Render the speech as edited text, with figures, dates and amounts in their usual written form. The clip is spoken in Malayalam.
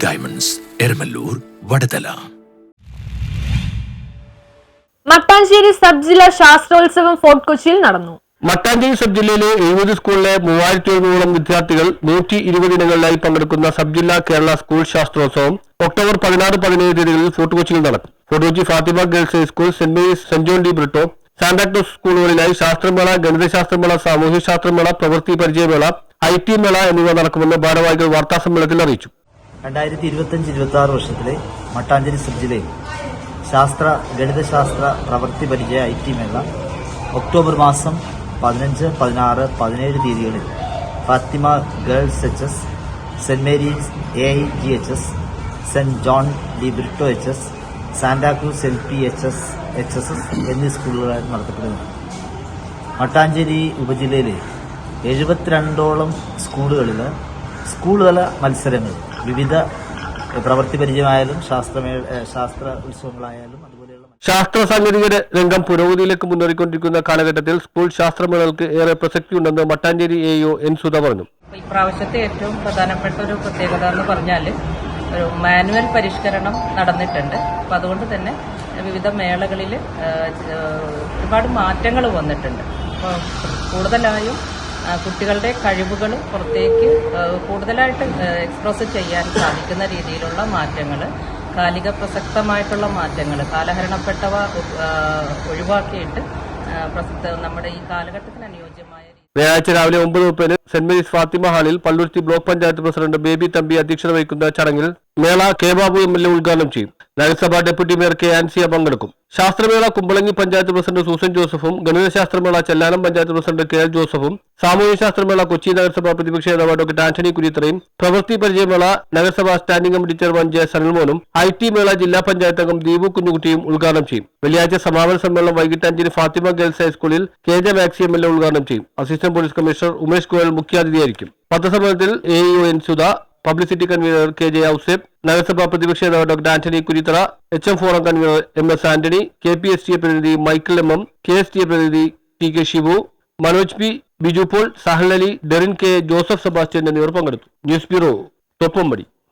ഡയമണ്ട്സ്, എരമല്ലൂർ, വടതല. മട്ടാഞ്ചേരി സബ് ജില്ലാ ശാസ്ത്രോത്സവം ഫോർട്ട് കൊച്ചിയിൽ നടന്നു. മട്ടാഞ്ചേരി സബ് ജില്ലയിലെ 70 സ്കൂളിലെ 3700 വിദ്യാർത്ഥികൾ 120 ഇനങ്ങളിലായി പങ്കെടുക്കുന്ന സബ് ജില്ലാ കേരള സ്കൂൾ ശാസ്ത്രോത്സവം ഒക്ടോബർ 16-17 തീയതികളിൽ ഫോർട്ട് കൊച്ചിയിൽ നടക്കും. Fort Kochi Fathima Girls High School, Saint Mary's, Saint John D Britto, Santa Claus സ്കൂളുകളിലായി ശാസ്ത്രമേള, ഗണിതശാസ്ത്രമേള, സാമൂഹ്യശാസ്ത്രമേള, പ്രവൃത്തി പരിചയമേള, IT മേള എന്നിവ നടക്കുമെന്ന് ഭാരവാഹികൾ വാർത്താസമ്മേളനത്തിൽ അറിയിച്ചു. 2025-26 വർഷത്തിലെ മട്ടാഞ്ചേരി സബ് ജില്ലയിൽ ശാസ്ത്ര, ഗണിതശാസ്ത്ര, പ്രവൃത്തി പരിചയ IT മേള ഒക്ടോബർ മാസം 15, 16, 17 തീയതികളിൽ Fathima girls HS, saint Mary's AIGHS, saint John D Britto HS, Santa Cruz LP HSS എന്നീ സ്കൂളുകളായി നടത്തപ്പെടുന്നു. മട്ടാഞ്ചേരി ഉപജില്ലയിലെ 72ഓളം സ്കൂളുകളിൽ സ്കൂളുതല മത്സരങ്ങൾ വിവിധ പ്രവൃത്തി പരിചയമായാലും ശാസ്ത്ര ഉത്സവങ്ങളായാലും അതുപോലെയുള്ള ശാസ്ത്ര സാങ്കേതിക രംഗം പുരോഗതിയിലേക്ക് മുന്നേറിക്കൊണ്ടിരിക്കുന്ന കാലഘട്ടത്തിൽ സ്കൂൾ ശാസ്ത്രമേളകൾക്ക് ഏറെ പ്രസക്തിയുണ്ടെന്ന് മട്ടാഞ്ചേരി AO N സുധ പറഞ്ഞു. ഇപ്രാവശ്യത്തെ ഏറ്റവും പ്രധാനപ്പെട്ട ഒരു പ്രത്യേകത എന്ന് പറഞ്ഞാൽ ഒരു മാനുവൽ പരിഷ്കരണം നടന്നിട്ടുണ്ട്. അപ്പം അതുകൊണ്ട് തന്നെ വിവിധ മേളകളിൽ ഒരുപാട് മാറ്റങ്ങൾ വന്നിട്ടുണ്ട്. അപ്പോൾ കൂടുതലായും കുട്ടികളുടെ കഴിവുകൾ പുറത്തേക്ക് കൂടുതലായിട്ട് എക്സ്പ്രസ് ചെയ്യാൻ സാധിക്കുന്ന രീതിയിലുള്ള മാറ്റങ്ങൾ, കാലിക പ്രസക്തമായിട്ടുള്ള മാറ്റങ്ങൾ, കാലഹരണപ്പെട്ടവ ഒഴിവാക്കിയിട്ട് നമ്മുടെ ഈ കാലഘട്ടത്തിന് അനുയോജ്യമായ വ്യാഴാഴ്ച രാവിലെ 9:30 സെന്റ് മേരീസ് ഫാത്തിമ ഹാളിൽ Palluruthy block panchayat president baby Thampi അധ്യക്ഷത വഹിക്കുന്ന ചടങ്ങിൽ മേള കെ ബാബു MLA ഉദ്ഘാടനം ചെയ്യും. നഗരസഭാ ഡെപ്യൂട്ടി മേയർ K ആൻസിയ പങ്കെടുക്കും. ശാസ്ത്രമേള കുമ്പളങ്ങി പഞ്ചായത്ത് പ്രസിഡന്റ് സൂസൻ ജോസഫും, ഗണിതശാസ്ത്രമേള ചെല്ലാനം പഞ്ചായത്ത് പ്രസിഡന്റ് KL ജോസഫും, സാമൂഹ്യശാസ്ത്രമേള കൊച്ചി നഗരസഭാ പ്രതിപക്ഷ നേതാവ് ഡോക്ടർ ആന്റണി കുര്യത്തറയും, പ്രവൃത്തി പരിചയമേള നഗരസഭാ standing committee chairman J സനിൽമോനും, IT മേള ജില്ലാ പഞ്ചായത്ത് അംഗം ദീപു കുഞ്ഞുകുട്ടിയും ഉദ്ഘാടനം ചെയ്യും. വെള്ളിയാഴ്ച സമാപന സമ്മേളനം വൈകിട്ട് 5-ന് ഫാത്തിമ ഗേൾസ് ഹൈസ്കൂളിൽ KJ മാക്സി MLA ഉദ്ഘാടനം ചെയ്യും. Assistant police commissioner Umesh Goyal മുഖ്യാതിഥിയായിരിക്കും. പത്രസമ്മേളനത്തിൽ AO N Sudha, publicity convener KJ Ouseph, നഗരസഭാ പ്രതിപക്ഷ നേതാവ് doctor Antony Kuriathara, HM forum convener MS Antony, KPSTA പ്രതിനിധി മൈക്കിൾ MM, KSTA പ്രതിനിധി TK Shibu, Manoj P, Biju Paul, Sahal Ali, Derin K, Joseph Sebastian എന്നിവർ പങ്കെടുത്തു. News bureau, Thoppumpady.